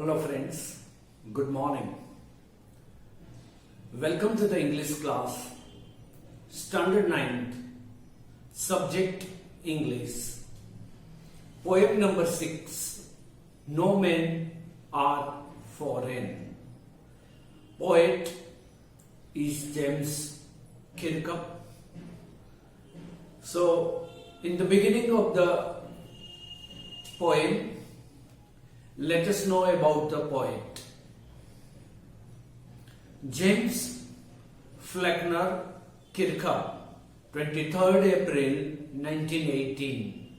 Hello friends, good morning. Welcome to the English class, Standard 9th, Subject English. Poem number 6, No Men Are Foreign. Poet is James Kirkup. So, in the beginning of the poem, let us know about the poet. James Fleckner Kirkup, 23rd April 1918.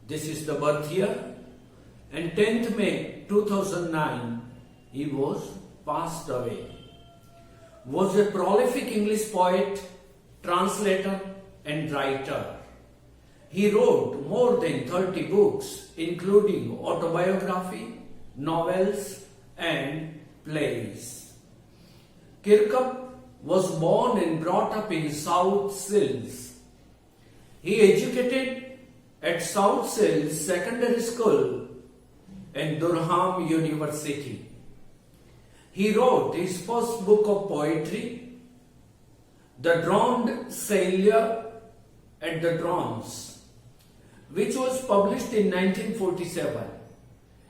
This is the birth year, and 10th May 2009 he was passed away. Was a prolific English poet, translator and writer. He wrote more than 30 books, including autobiography, novels, and plays. Kirkup was born and brought up in South Shields. He educated at South Shields Secondary School and Durham University. He wrote his first book of poetry, The Drowned Sailor at the Drowns, which was published in 1947.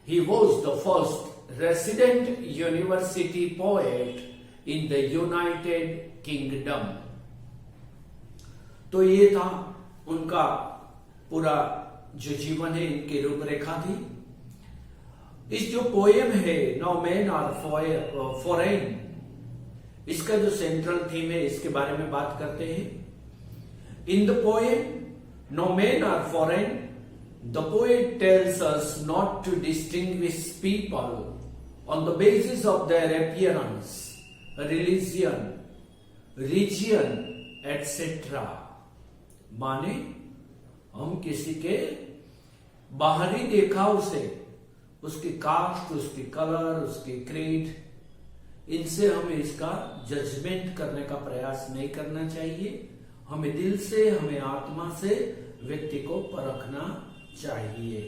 He was the first resident university poet in the United Kingdom. तो ये था उनका पूरा जो जीवन है, इनकी रूपरेखा थी. इस जो पोएम है नो मैन आर फॉरेन, इसका जो सेंट्रल थीम है इसके बारे में बात करते हैं. In the poem, No Men Are Foreign, the poet tells us not to distinguish people on the basis of their appearance, religion, region, etc. माने हम किसी के बाहरी देखाव से, उसकी कास्ट, उसकी कलर, उसकी क्रीड, इनसे हमें इसका जजमेंट करने का प्रयास नहीं करना चाहिए. हमें दिल से, हमें आत्मा से व्यक्ति को परखना चाहिए.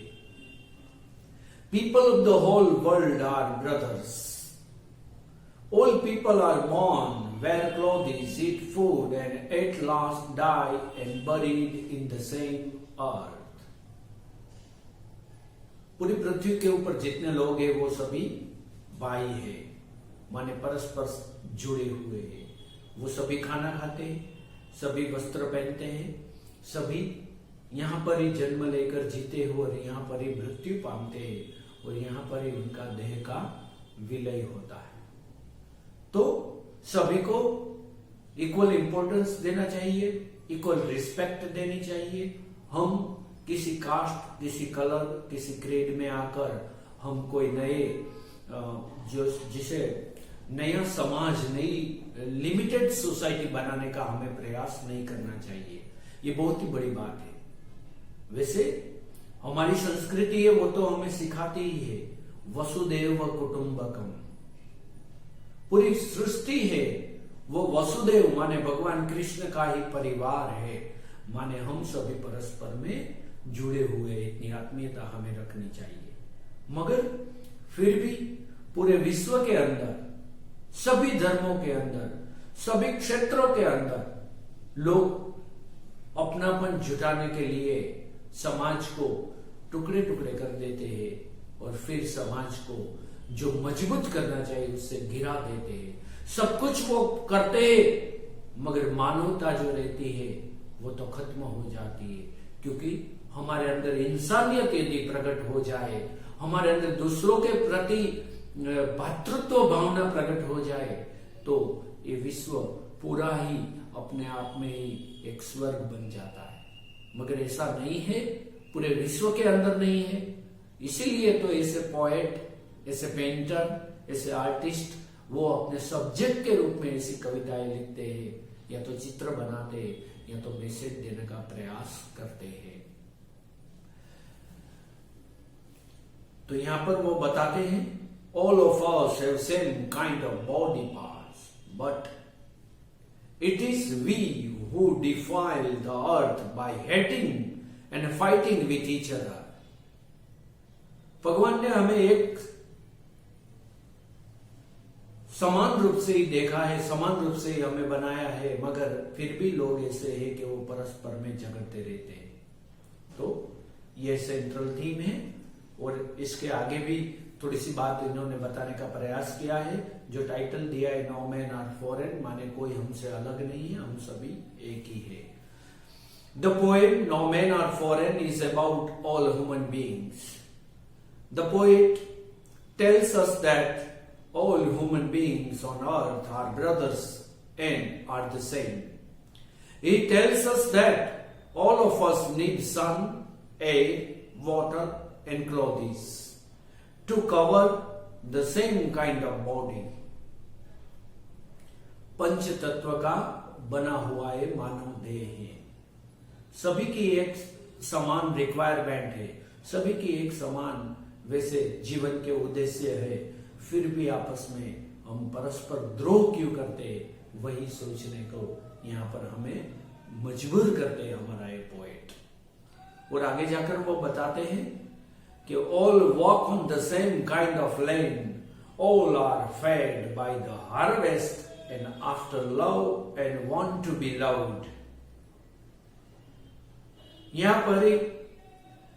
People of the whole world are brothers. All people are born, wear clothes, eat food, and at last die and buried in the same earth. पूरी पृथ्वी के ऊपर जितने लोग हैं वो सभी भाई है, माने परस्पर जुड़े हुए हैं. वो सभी खाना खाते हैं, सभी वस्त्र पहनते हैं, सभी यहाँ पर ही जन्म लेकर जीते हो और यहाँ पर ही मृत्यु पाते हैं और यहाँ पर ही उनका देह का विलय होता है. तो सभी को इक्वल इंपॉर्टेंस देना चाहिए, इक्वल रिस्पेक्ट देनी चाहिए. हम किसी कास्ट, किसी कलर, किसी क्रेड में आकर हम कोई नए जिसे नया समाज, नई लिमिटेड सोसाइटी बनाने का हमें प्रयास नहीं करना चाहिए. ये बहुत ही बड़ी बात है. वैसे हमारी संस्कृति है वो तो हमें सिखाती ही है, वसुदेव कुटुंबकम. पूरी सृष्टि है वो वसुदेव माने भगवान कृष्ण का ही परिवार है, माने हम सभी परस्पर में जुड़े हुए. इतनी आत्मीयता हमें रखनी चाहिए. मगर फिर भी पूरे विश्व के अंदर, सभी धर्मों के अंदर, सभी क्षेत्रों के अंदर लोग अपनापन जुटाने के लिए समाज को टुकड़े टुकड़े कर देते हैं और फिर समाज को जो मजबूत करना चाहिए उससे गिरा देते हैं. सब कुछ वो करते हैं मगर मानवता जो रहती है वो तो खत्म हो जाती है. क्योंकि हमारे अंदर इंसानियत यदि प्रकट हो जाए, हमारे अंदर दूसरों के प्रति भातृत्व भावना प्रकट हो जाए, तो ये विश्व पूरा ही अपने आप में ही एक स्वर्ग बन जाता है. मगर ऐसा नहीं है, पूरे विश्व के अंदर नहीं है. इसीलिए तो ऐसे पोएट, ऐसे पेंटर, ऐसे आर्टिस्ट वो अपने सब्जेक्ट के रूप में ऐसी कविताएं लिखते हैं, या तो चित्र बनाते हैं, या तो मैसेज देने का प्रयास करते हैं. तो यहां पर वो बताते हैं, all of us have same kind of body parts, but it is we who defile the earth by hating and fighting with each other. भगवान ने हमें एक समान रूप से ही देखा है, समान रूप से ही हमें बनाया है, मगर फिर भी लोग ऐसे हैं कि वो परस्पर में झगड़ते रहते हैं। तो ये सेंट्रल थीम है और इसके आगे भी थोड़ी सी बात इन्होंने बताने का प्रयास किया है। जो टाइटल दिया है नो मैन आर फॉरेन, माने कोई हमसे अलग नहीं है, हम सभी एक ही है। The poem no man are foreign is about all human beings. The poet tells us that all human beings on earth are brothers and are the same. He tells us that all of us need sun, air, water and clothes to cover the same kind of body. पंच तत्व का बना हुआ ये मानव देह है। सभी की एक समान रिक्वायरमेंट है, सभी की एक समान वैसे जीवन के उद्देश्य है, फिर भी आपस में हम परस्पर द्रोह क्यों करते हैं, वही सोचने को यहाँ पर हमें मजबूर करते हैं हमारा ये पोएट। और आगे जाकर वो बताते हैं कि all walk on the same kind of land, all are fed by the harvest and after love and want to be loved. यहाँ पर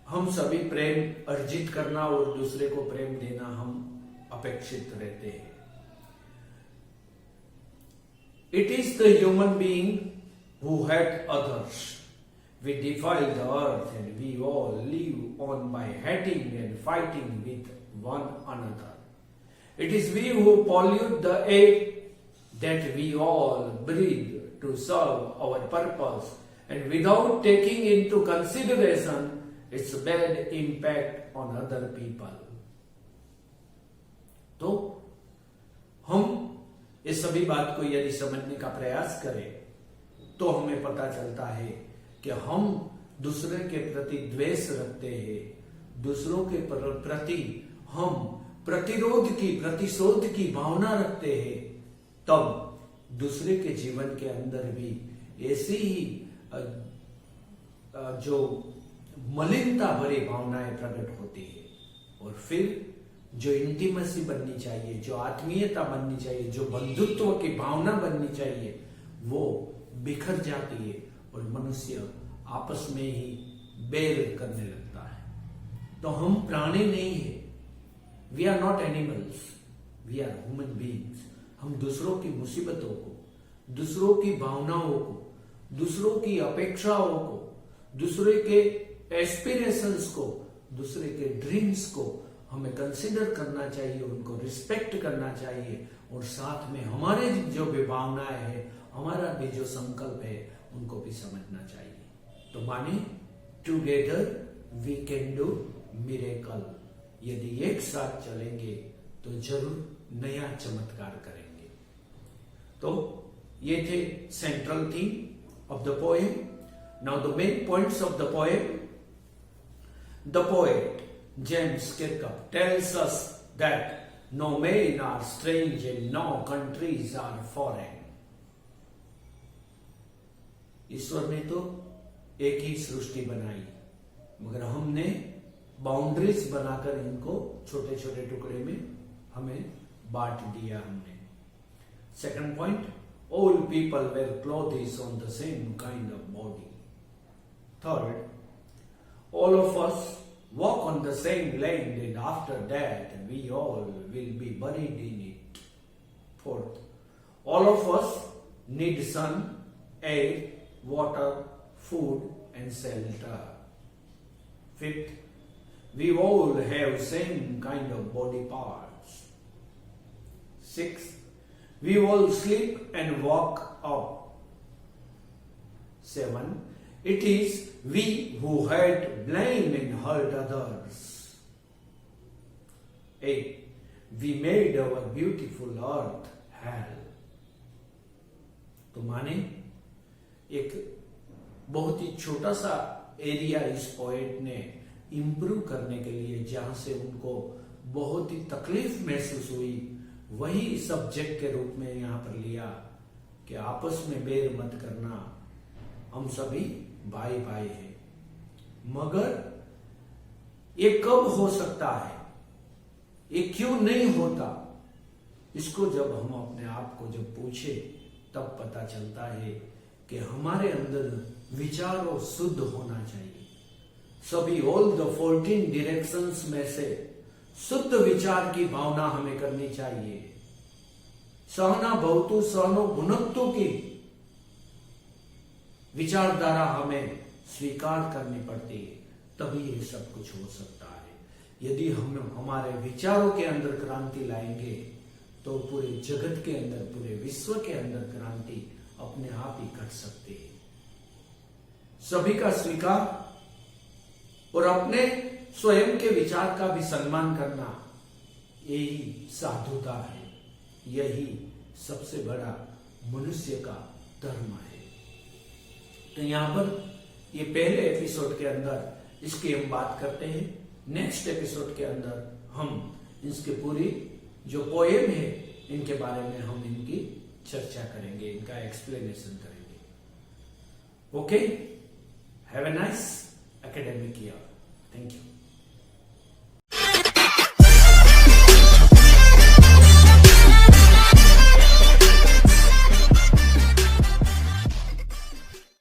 हम सभी प्रेम अर्जित करना और दूसरे को प्रेम देना हम अपेक्षित रहते हैं। It is the human being who hate others. We defile the earth and we all live on by hating and fighting with one another. It is we who pollute the air that we all breathe to serve our purpose, and without taking into consideration its bad impact on other people. तो हम इस सभी बात को यदि समझने का प्रयास करें तो हमें पता चलता है कि हम दूसरे के प्रति द्वेष रखते हैं, दूसरों के प्रति हम प्रतिशोध की भावना रखते हैं, तब दूसरे के जीवन के अंदर भी ऐसी ही जो मलिनता भरी भावनाएं प्रकट होती है। और फिर जो इंटीमेसी बननी चाहिए, जो आत्मीयता बननी चाहिए, जो बंधुत्व की भावना बननी चाहिए, वो बिखर जाती है और मनुष्य आपस में ही बैर करने लगता है। तो हम प्राणी नहीं है, we are not animals, we are human beings. हम दूसरों की मुसीबतों को, दूसरों की भावनाओं को, दूसरों की अपेक्षाओं को, दूसरे के एस्पिरेशंस को, दूसरे के ड्रीम्स को हमें कंसिडर करना चाहिए, उनको रिस्पेक्ट करना चाहिए, और साथ में हमारे जो भी भावनाएं हैं, हमारा भी जो संकल्प है, उनको भी समझना चाहिए। तो माने together we can do miracle. यदि एक साथ चलेंगे तो जरूर नया चमत्कार करेंगे। तो ये थे central theme of the poem. Now the main points of the poem. The poet James Kirkup tells us that no men are strange and no countries are foreign. ईश्वर ने तो एक ही सृष्टि बनाई, मगर हमने बाउंड्रीज बनाकर इनको छोटे छोटे टुकड़े में हमें बांट दिया हमने। Second point, all people wear clothes on the same kind of body. Third, all of us walk on the same land and after that we all will be buried in it. Fourth, all of us need sun, air, water, food and shelter. Fifth, we all have same kind of body parts. Sixth, we all sleep and wake up. 7, it is we who hate, blame and hurt others. 8, we made our beautiful earth hell. तो माने एक बहुत ही छोटा सा area इस poet ने improve करने के लिए, जहां से उनको बहुत ही तकलीफ महसूस हुई, वही सब्जेक्ट के रूप में यहां पर लिया कि आपस में बैर मत करना, हम सभी भाई भाई हैं। मगर ये कब हो सकता है? ये क्यों नहीं होता, इसको जब हम अपने आप को जब पूछे तब पता चलता है कि हमारे अंदर विचारों शुद्ध होना चाहिए। सभी ऑल द 14 डायरेक्शंस में से शुद्ध विचार की भावना हमें करनी चाहिए। सहना भवतु सहनो भुनक्तु की विचारधारा हमें स्वीकार करनी पड़ती है, तभी ये सब कुछ हो सकता है। यदि हम हमारे विचारों के अंदर क्रांति लाएंगे तो पूरे जगत के अंदर, पूरे विश्व के अंदर क्रांति अपने आप ही घट सकती है। सभी का स्वीकार और अपने स्वयं के विचार का भी सम्मान करना, यही साधुता है, यही सबसे बड़ा मनुष्य का धर्म है। तो यहां पर ये पहले एपिसोड के अंदर इसकी हम बात करते हैं। नेक्स्ट एपिसोड के अंदर हम इसके पूरी जो पोएम है इनके बारे में हम इनकी चर्चा करेंगे, इनका एक्सप्लेनेशन करेंगे। Okay, have a nice academic year. Thank you.